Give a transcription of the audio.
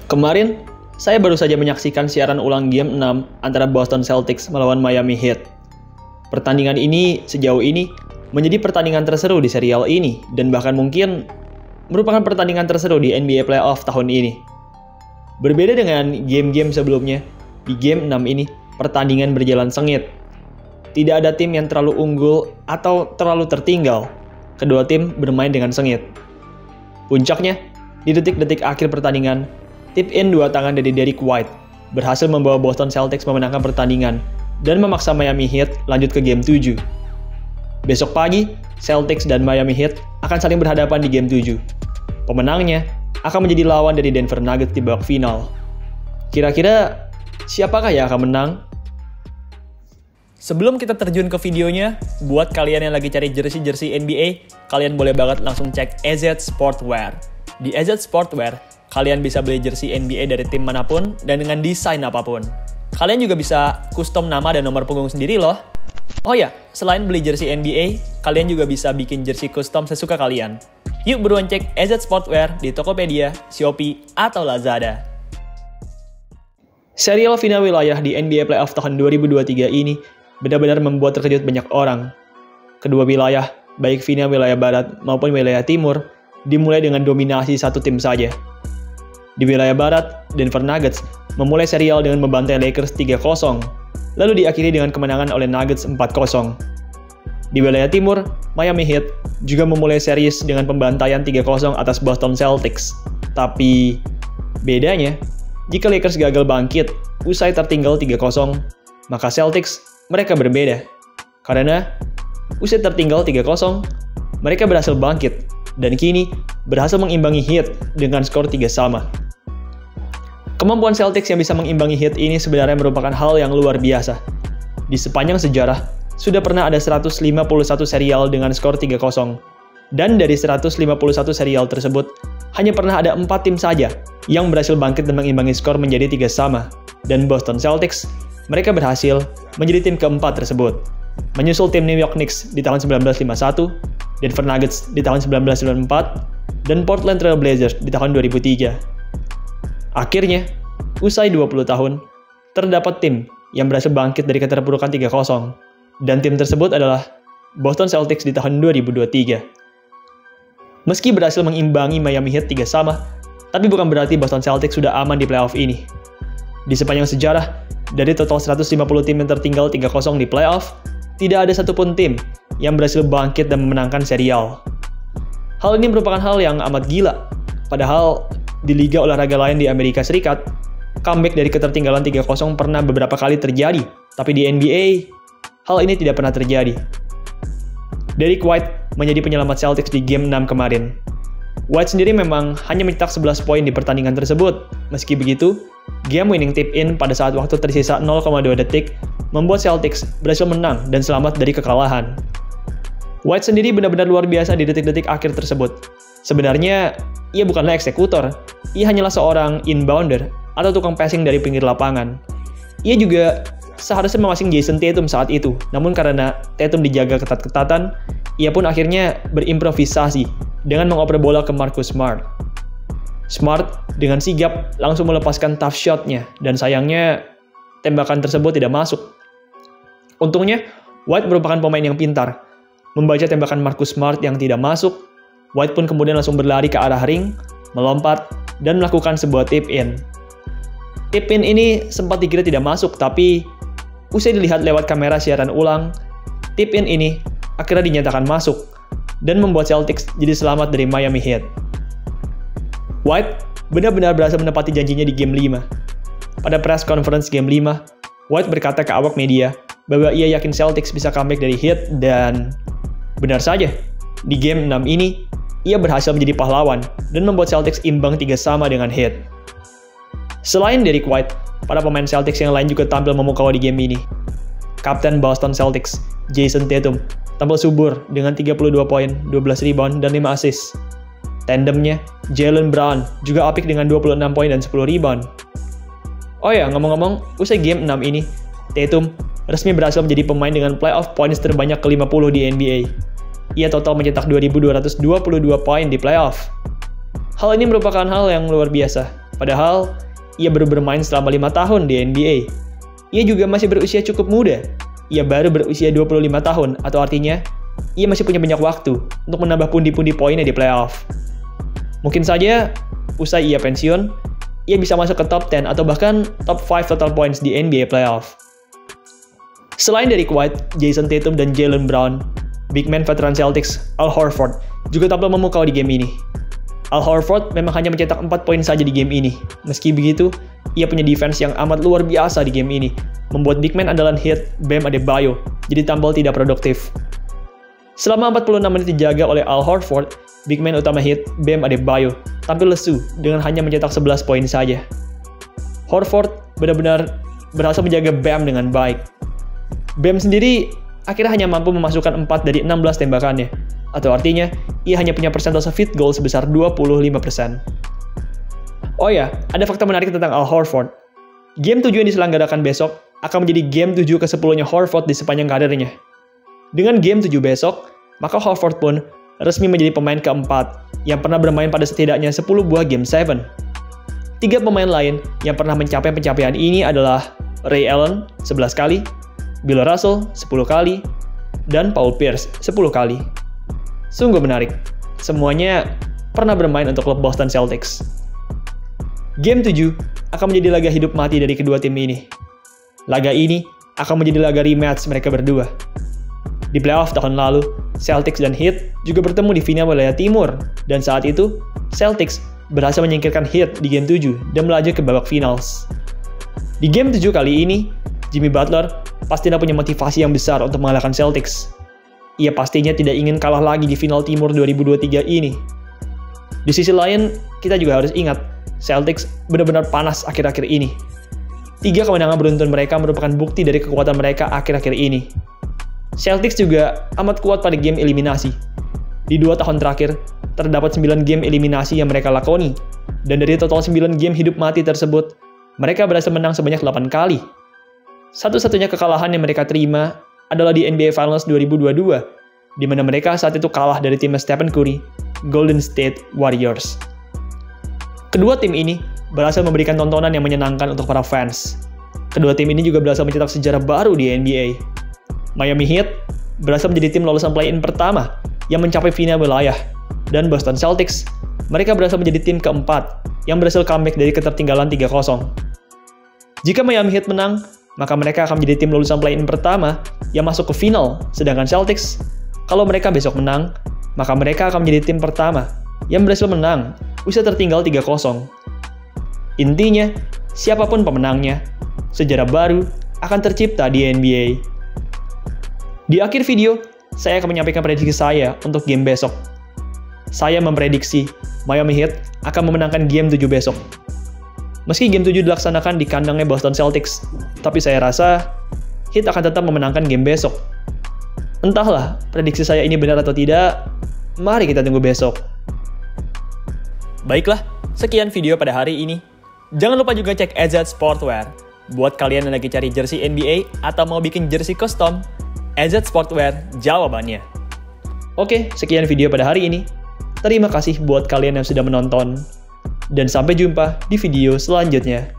Kemarin, saya baru saja menyaksikan siaran ulang Game 6 antara Boston Celtics melawan Miami Heat. Pertandingan ini sejauh ini menjadi pertandingan terseru di serial ini dan bahkan mungkin merupakan pertandingan terseru di NBA Playoff tahun ini. Berbeda dengan game-game sebelumnya, di Game 6 ini pertandingan berjalan sengit. Tidak ada tim yang terlalu unggul atau terlalu tertinggal. Kedua tim bermain dengan sengit. Puncaknya, di detik-detik akhir pertandingan, tip-in dua tangan dari Derrick White berhasil membawa Boston Celtics memenangkan pertandingan dan memaksa Miami Heat lanjut ke Game 7. Besok pagi, Celtics dan Miami Heat akan saling berhadapan di Game 7. Pemenangnya akan menjadi lawan dari Denver Nuggets di babak final. Kira-kira siapakah yang akan menang? Sebelum kita terjun ke videonya, buat kalian yang lagi cari jersey-jersey NBA, kalian boleh banget langsung cek EZ Sportwear. Di EZ Sportwear, kalian bisa beli jersey NBA dari tim manapun dan dengan desain apapun. Kalian juga bisa custom nama dan nomor punggung sendiri loh. Oh ya, selain beli jersey NBA, kalian juga bisa bikin jersey custom sesuka kalian. Yuk buruan cek EZ Sportwear di Tokopedia, Shopee, atau Lazada. Serial final wilayah di NBA Playoff tahun 2023 ini benar-benar membuat terkejut banyak orang. Kedua wilayah, baik final wilayah barat maupun wilayah timur, dimulai dengan dominasi satu tim saja. Di wilayah barat, Denver Nuggets memulai serial dengan membantai Lakers 3-0, lalu diakhiri dengan kemenangan oleh Nuggets 4-0. Di wilayah timur, Miami Heat juga memulai series dengan pembantaian 3-0 atas Boston Celtics. Tapi, bedanya, jika Lakers gagal bangkit usai tertinggal 3-0, maka Celtics mereka berbeda. Karena, usai tertinggal 3-0, mereka berhasil bangkit dan kini berhasil mengimbangi Heat dengan skor 3-3. Kemampuan Celtics yang bisa mengimbangi Heat ini sebenarnya merupakan hal yang luar biasa. Di sepanjang sejarah, sudah pernah ada 151 serial dengan skor 3-0. Dan dari 151 serial tersebut, hanya pernah ada 4 tim saja yang berhasil bangkit dan mengimbangi skor menjadi 3-3. Dan Boston Celtics, mereka berhasil menjadi tim keempat tersebut. Menyusul tim New York Knicks di tahun 1951, Denver Nuggets di tahun 1994, dan Portland Trail Blazers di tahun 2003. Akhirnya, usai 20 tahun, terdapat tim yang berhasil bangkit dari keterpurukan 3-0, dan tim tersebut adalah Boston Celtics di tahun 2023. Meski berhasil mengimbangi Miami Heat 3-3, tapi bukan berarti Boston Celtics sudah aman di playoff ini. Di sepanjang sejarah, dari total 150 tim yang tertinggal 3-0 di playoff, tidak ada satupun tim yang berhasil bangkit dan memenangkan serial. Hal ini merupakan hal yang amat gila. Padahal, di liga olahraga lain di Amerika Serikat, comeback dari ketertinggalan 3-0 pernah beberapa kali terjadi. Tapi di NBA, hal ini tidak pernah terjadi. Derrick White menjadi penyelamat Celtics di Game 6 kemarin. White sendiri memang hanya mencetak 11 poin di pertandingan tersebut. Meski begitu, game-winning tip-in pada saat waktu tersisa 0,2 detik membuat Celtics berhasil menang dan selamat dari kekalahan. White sendiri benar-benar luar biasa di detik-detik akhir tersebut. Sebenarnya, ia bukanlah eksekutor. Ia hanyalah seorang inbounder atau tukang passing dari pinggir lapangan. Ia juga seharusnya memasing Jason Tatum saat itu. Namun karena Tatum dijaga ketat-ketatan, ia pun akhirnya berimprovisasi dengan mengoper bola ke Marcus Smart. Smart dengan sigap langsung melepaskan tough shot-nya dan sayangnya tembakan tersebut tidak masuk. Untungnya, White merupakan pemain yang pintar. Membaca tembakan Marcus Smart yang tidak masuk, White pun kemudian langsung berlari ke arah ring, melompat, dan melakukan sebuah tip-in. Tip-in ini sempat dikira tidak masuk, tapi usai dilihat lewat kamera siaran ulang, tip-in ini akhirnya dinyatakan masuk dan membuat Celtics jadi selamat dari Miami Heat. White benar-benar berhasil menepati janjinya di Game 5. Pada press conference Game 5, White berkata ke awak media bahwa ia yakin Celtics bisa comeback dari Heat dan benar saja, di Game 6 ini, ia berhasil menjadi pahlawan dan membuat Celtics imbang 3-3 dengan Heat. Selain Derrick White, para pemain Celtics yang lain juga tampil memukau di game ini. Kapten Boston Celtics, Jason Tatum, tampil subur dengan 32 poin, 12 rebound, dan 5 assist. Tandemnya, Jaylen Brown juga apik dengan 26 poin dan 10 rebound. Oh ya, ngomong-ngomong, usai game 6 ini, Tatum resmi berhasil menjadi pemain dengan playoff points terbanyak ke-50 di NBA. Ia total mencetak 2.222 poin di playoff. Hal ini merupakan hal yang luar biasa. Padahal, ia baru bermain selama 5 tahun di NBA. Ia juga masih berusia cukup muda. Ia baru berusia 25 tahun, atau artinya, ia masih punya banyak waktu untuk menambah pundi-pundi poinnya di playoff. Mungkin saja, usai ia pensiun, ia bisa masuk ke top 10 atau bahkan top 5 total points di NBA playoff. Selain Derrick White, Jason Tatum, dan Jaylen Brown, big man veteran Celtics, Al Horford, juga tampil memukau di game ini. Al Horford memang hanya mencetak 4 poin saja di game ini. Meski begitu, ia punya defense yang amat luar biasa di game ini, membuat big man andalan Heat, Bam Adebayo, jadi tampil tidak produktif. Selama 46 menit dijaga oleh Al Horford, big man utama Heat, Bam Adebayo, tampil lesu dengan hanya mencetak 11 poin saja. Horford benar-benar berhasil menjaga Bam dengan baik. Bam sendiri akhirnya hanya mampu memasukkan 4 dari 16 tembakannya, atau artinya ia hanya punya persentase field goal sebesar 25%. Oh ya, ada fakta menarik tentang Al Horford. Game 7 yang diselenggarakan besok akan menjadi game 7 ke-10-nya Horford di sepanjang karirnya. Dengan game 7 besok, maka Horford pun resmi menjadi pemain keempat yang pernah bermain pada setidaknya 10 buah game 7. 3 pemain lain yang pernah mencapai pencapaian ini adalah Ray Allen 11 kali, Bill Russell 10 kali, dan Paul Pierce 10 kali. Sungguh menarik, semuanya pernah bermain untuk klub Boston Celtics. Game 7 akan menjadi laga hidup mati dari kedua tim ini. Laga ini akan menjadi laga rematch mereka berdua. Di playoff tahun lalu, Celtics dan Heat juga bertemu di final wilayah timur, dan saat itu, Celtics berhasil menyingkirkan Heat di game 7 dan melaju ke babak finals. Di game 7 kali ini, Jimmy Butler pastinya punya motivasi yang besar untuk mengalahkan Celtics. Ia pastinya tidak ingin kalah lagi di final timur 2023 ini. Di sisi lain, kita juga harus ingat, Celtics benar-benar panas akhir-akhir ini. 3 kemenangan beruntun mereka merupakan bukti dari kekuatan mereka akhir-akhir ini. Celtics juga amat kuat pada game eliminasi. Di 2 tahun terakhir, terdapat 9 game eliminasi yang mereka lakoni, dan dari total 9 game hidup mati tersebut, mereka berhasil menang sebanyak 8 kali. Satu-satunya kekalahan yang mereka terima adalah di NBA Finals 2022, di mana mereka saat itu kalah dari tim Stephen Curry, Golden State Warriors. Kedua tim ini berhasil memberikan tontonan yang menyenangkan untuk para fans. Kedua tim ini juga berhasil mencetak sejarah baru di NBA. Miami Heat berhasil menjadi tim lulusan play-in pertama yang mencapai final wilayah, dan Boston Celtics, mereka berhasil menjadi tim keempat yang berhasil comeback dari ketertinggalan 3-0. Jika Miami Heat menang, maka mereka akan menjadi tim lulusan play-in pertama yang masuk ke final, sedangkan Celtics, kalau mereka besok menang, maka mereka akan menjadi tim pertama yang berhasil menang usai tertinggal 3-0. Intinya, siapapun pemenangnya, sejarah baru akan tercipta di NBA. Di akhir video, saya akan menyampaikan prediksi saya untuk game besok. Saya memprediksi Miami Heat akan memenangkan game 7 besok. Meski game 7 dilaksanakan di kandangnya Boston Celtics, tapi saya rasa Heat akan tetap memenangkan game besok. Entahlah, prediksi saya ini benar atau tidak, mari kita tunggu besok. Baiklah, sekian video pada hari ini. Jangan lupa juga cek EZ Sportwear. Buat kalian yang lagi cari jersey NBA atau mau bikin jersey custom, EZ Sportwear jawabannya. Oke, sekian video pada hari ini. Terima kasih buat kalian yang sudah menonton. Dan sampai jumpa di video selanjutnya.